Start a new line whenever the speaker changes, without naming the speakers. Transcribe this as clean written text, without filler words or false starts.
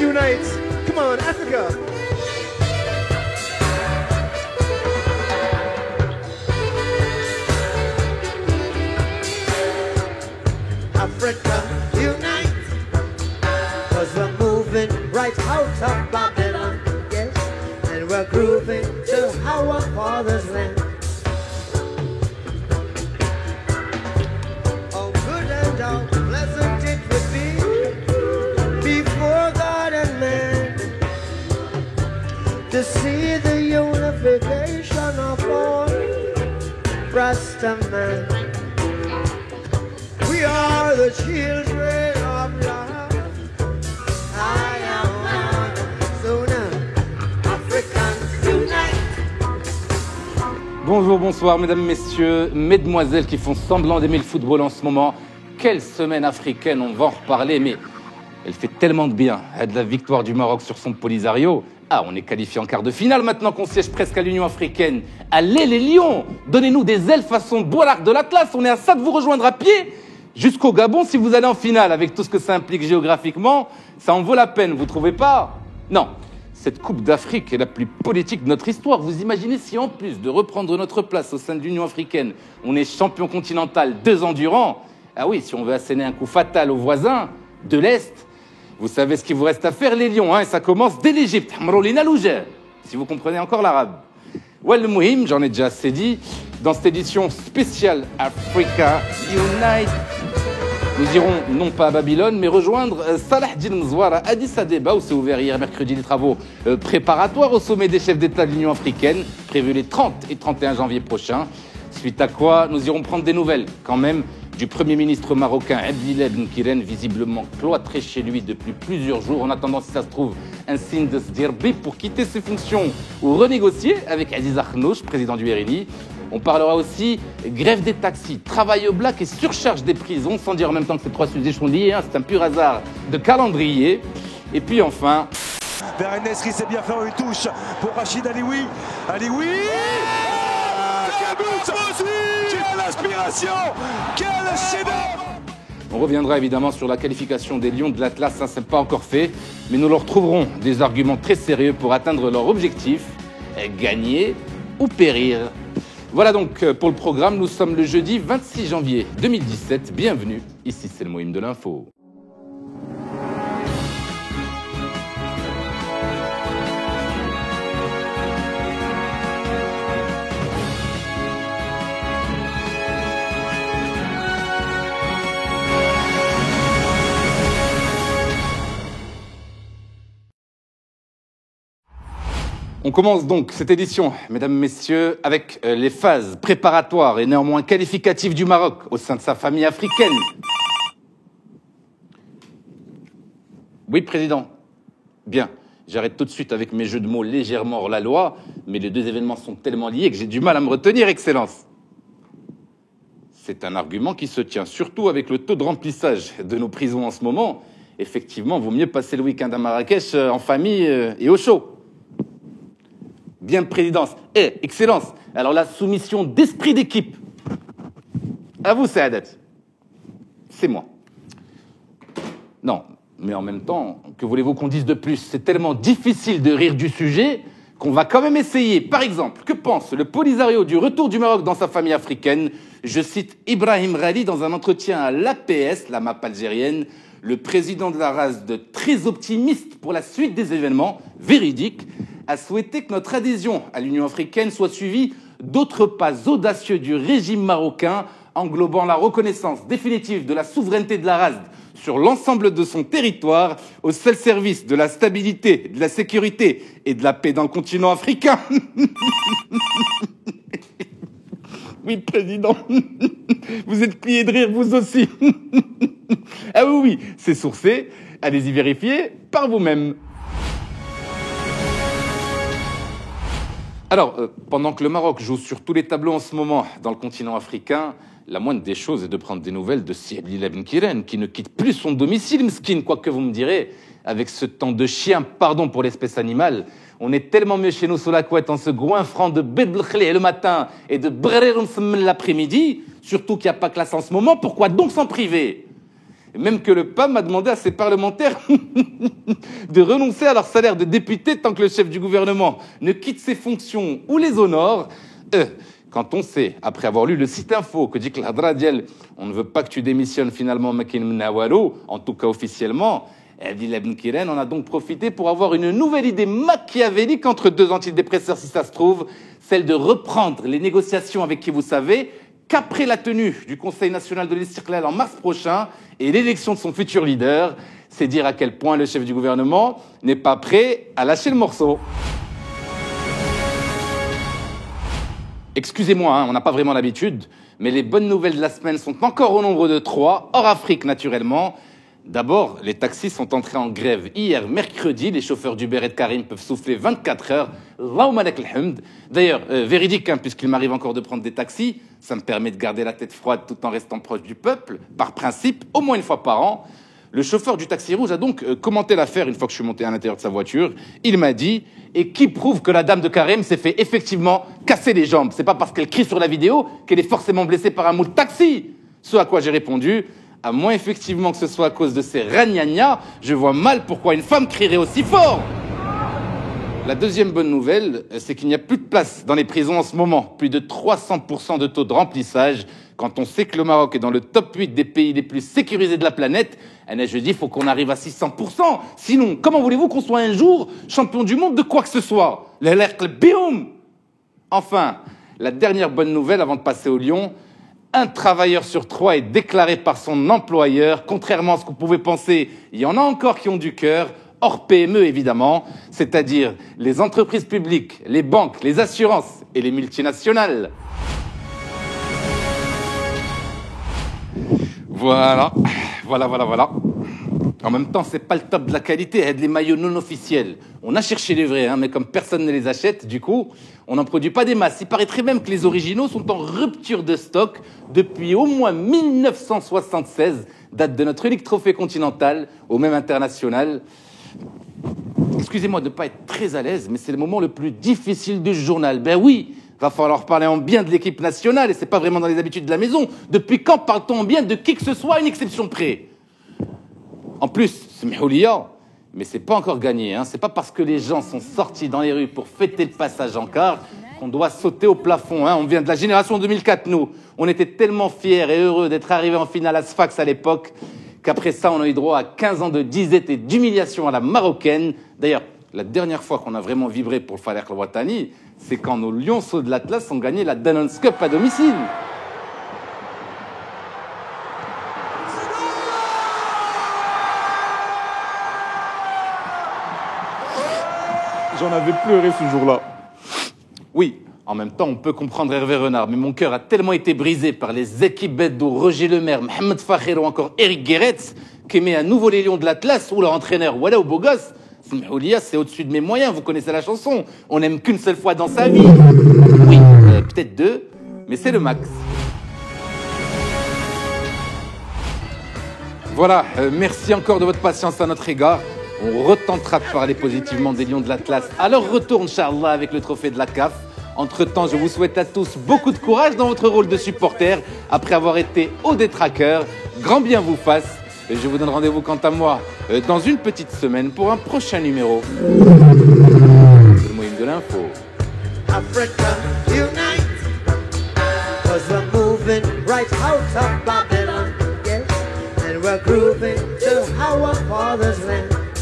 unite. Come on, Africa. Africa, unite. Cause we're moving right out of Babylon, yes. And we're grooving to our father's land. Oh, good and how pleasant it would be before God and man to see the unification of all Rastaman. We are the children of love. I am one. So now, Africans unite.
Bonjour, bonsoir, mesdames, messieurs, mesdemoiselles qui font semblant d'aimer le football en ce moment. Quelle semaine africaine, on va en reparler, mais elle fait tellement de bien. De la victoire du Maroc sur son Polisario. Ah, on est qualifié en quart de finale maintenant qu'on siège presque à l'Union africaine. Allez les Lions, donnez-nous des ailes façon Boilard de l'Atlas. On est à ça de vous rejoindre à pied. Jusqu'au Gabon, si vous allez en finale, avec tout ce que ça implique géographiquement, ça en vaut la peine, vous trouvez pas? Non, cette Coupe d'Afrique est la plus politique de notre histoire. Vous imaginez si en plus de reprendre notre place au sein de l'Union africaine, on est champion continental 2 ans durant? Ah oui, si on veut asséner un coup fatal aux voisins de l'Est, vous savez ce qu'il vous reste à faire les Lions, hein, et ça commence dès l'Égypte, si vous comprenez encore l'arabe. Ouais, le Mouhim, j'en ai déjà assez dit, dans cette édition spéciale Africa Unite, nous irons non pas à Babylone, mais rejoindre Salah Din Mzouara à Addis Abeba, où s'est ouvert hier mercredi les travaux préparatoires au sommet des chefs d'État de l'Union africaine, prévus les 30 et 31 janvier prochains. Suite à quoi, nous irons prendre des nouvelles, quand même, du Premier ministre marocain Abdillah Ben Kiren, visiblement cloîtré chez lui depuis plusieurs jours, en attendant, si ça se trouve, un signe de se dire bip pour quitter ses fonctions ou renégocier avec Aziz Akhnouch, président du RNI. On parlera aussi grève des taxis, travail au black et surcharge des prisons, sans dire en même temps que ces 3 sujets sont liés, hein, c'est un pur hasard de calendrier. Et puis enfin...
Vers Nesri, c'est bien fait une touche pour Rachid Alioui. Alioui, quel but! Quelle inspiration! Quel chef-d'œuvre!
On reviendra évidemment sur la qualification des Lions de l'Atlas, ça c'est pas encore fait, mais nous leur trouverons des arguments très sérieux pour atteindre leur objectif, gagner ou périr. Voilà donc pour le programme, nous sommes le jeudi 26 janvier 2017, bienvenue, ici c'est le Mouhim de l'info. On commence donc cette édition, mesdames, messieurs, avec les phases préparatoires et néanmoins qualificatives du Maroc au sein de sa famille africaine. Oui, Président. Bien, j'arrête tout de suite avec mes jeux de mots légèrement hors la loi, mais les 2 événements sont tellement liés que j'ai du mal à me retenir, Excellence. C'est un argument qui se tient, surtout avec le taux de remplissage de nos prisons en ce moment. Effectivement, vaut mieux passer le week-end à Marrakech en famille et au chaud. Bien, Présidence. Excellence. Alors, la soumission d'esprit d'équipe. À vous, Saadat. C'est moi. Non, mais en même temps, que voulez-vous qu'on dise de plus? C'est tellement difficile de rire du sujet qu'on va quand même essayer. Par exemple, que pense le Polisario du retour du Maroc dans sa famille africaine? Je cite Ibrahim Rali dans un entretien à l'APS, la MAP algérienne. Le président de la RASD, très optimiste pour la suite des événements, véridique, a souhaité que notre adhésion à l'Union africaine soit suivie d'autres pas audacieux du régime marocain, englobant la reconnaissance définitive de la souveraineté de la RASD sur l'ensemble de son territoire, au seul service de la stabilité, de la sécurité et de la paix dans le continent africain. Oui, Président, vous êtes plié de rire, vous aussi. Ah oui, c'est sourcé, allez-y vérifier par vous-même. Alors, pendant que le Maroc joue sur tous les tableaux en ce moment dans le continent africain, la moindre des choses est de prendre des nouvelles de Si Abdillah Ben Kiren, qui ne quitte plus son domicile, Mskin, quoi que vous me direz, avec ce temps de chien, pardon pour l'espèce animale. On est tellement mieux chez nous sous la couette en se goinfrant de Bedlkhlé le matin et de Brerumsm l'après-midi, surtout qu'il n'y a pas classe en ce moment, pourquoi donc s'en priver? Et même que le PAM a demandé à ses parlementaires de renoncer à leur salaire de député tant que le chef du gouvernement ne quitte ses fonctions ou les honore. Quand on sait, après avoir lu le site info, que dit que l'Hadradiel, on ne veut pas que tu démissionnes finalement, en tout cas officiellement, on a donc profité pour avoir une nouvelle idée machiavélique entre deux antidépresseurs, si ça se trouve, celle de reprendre les négociations avec qui vous savez qu'après la tenue du Conseil national de l'Istiqlal en mars prochain et l'élection de son futur leader, c'est dire à quel point le chef du gouvernement n'est pas prêt à lâcher le morceau. Excusez-moi, hein, on n'a pas vraiment l'habitude, mais les bonnes nouvelles de la semaine sont encore au nombre de 3, hors Afrique naturellement. D'abord, les taxis sont entrés en grève hier, mercredi. Les chauffeurs d'Uber et de Carim peuvent souffler 24 heures. D'ailleurs, véridique, hein, puisqu'il m'arrive encore de prendre des taxis, ça me permet de garder la tête froide tout en restant proche du peuple, par principe, au moins une fois par an. Le chauffeur du taxi rouge a donc commenté l'affaire une fois que je suis monté à l'intérieur de sa voiture. Il m'a dit, et qui prouve que la dame de Carême s'est fait effectivement casser les jambes. C'est pas parce qu'elle crie sur la vidéo qu'elle est forcément blessée par un mot de taxi. Ce à quoi j'ai répondu, à moins effectivement que ce soit à cause de ces ragnagnas, je vois mal pourquoi une femme crierait aussi fort. La deuxième bonne nouvelle, c'est qu'il n'y a plus de place dans les prisons en ce moment. Plus de 300% de taux de remplissage. Quand on sait que le Maroc est dans le top 8 des pays les plus sécurisés de la planète, je dis, il faut qu'on arrive à 600%. Sinon, comment voulez-vous qu'on soit un jour champion du monde de quoi que ce soit? Enfin, la dernière bonne nouvelle avant de passer au Lyon, un travailleur sur 3 est déclaré par son employeur. Contrairement à ce que vous pouvez penser, il y en a encore qui ont du cœur, hors PME évidemment, c'est-à-dire les entreprises publiques, les banques, les assurances et les multinationales. Voilà. En même temps, c'est pas le top de la qualité, aide les maillots non officiels. On a cherché les vrais, hein, mais comme personne ne les achète, du coup, on n'en produit pas des masses. Il paraîtrait même que les originaux sont en rupture de stock depuis au moins 1976, date de notre unique trophée continental, au même international. Excusez-moi de ne pas être très à l'aise, mais c'est le moment le plus difficile du journal. Ben oui, va falloir parler en bien de l'équipe nationale, et c'est pas vraiment dans les habitudes de la maison. Depuis quand parle-t-on en bien de qui que ce soit, à une exception près? En plus, mais c'est pas encore gagné, hein. C'est pas parce que les gens sont sortis dans les rues pour fêter le passage en quart qu'on doit sauter au plafond, hein. On vient de la génération 2004, nous. On était tellement fiers et heureux d'être arrivés en finale à Sfax à l'époque qu'après ça, on a eu droit à 15 ans de disette et d'humiliation à la marocaine. D'ailleurs, la dernière fois qu'on a vraiment vibré pour le Falek al-Watani, c'est quand nos lionceaux de l'Atlas ont gagné la Danone Cup à domicile.
J'en avais pleuré ce jour-là.
Oui, en même temps, on peut comprendre Hervé Renard, mais mon cœur a tellement été brisé par les équipes Beddo, Roger Lemaire, Mohamed Fakher ou encore Eric Guéretz, qu'aimer à nouveau les Lions de l'Atlas ou leur entraîneur Walla ou Bogos, c'est au-dessus de mes moyens, vous connaissez la chanson. On n'aime qu'une seule fois dans sa vie. Oui, peut-être 2, mais c'est le max. Voilà, merci encore de votre patience à notre égard. On retentera de parler positivement des Lions de l'Atlas à leur retour, Inch'Allah, avec le trophée de la CAF. Entre-temps, je vous souhaite à tous beaucoup de courage dans votre rôle de supporter après avoir été au détraqueur. Grand bien vous fasse. Et je vous donne rendez-vous quant à moi dans une petite semaine pour un prochain numéro. Le moyen de l'info.
Africa unite, 'cause we're moving right out of Babylon, yes, and we're grooving to our father's land.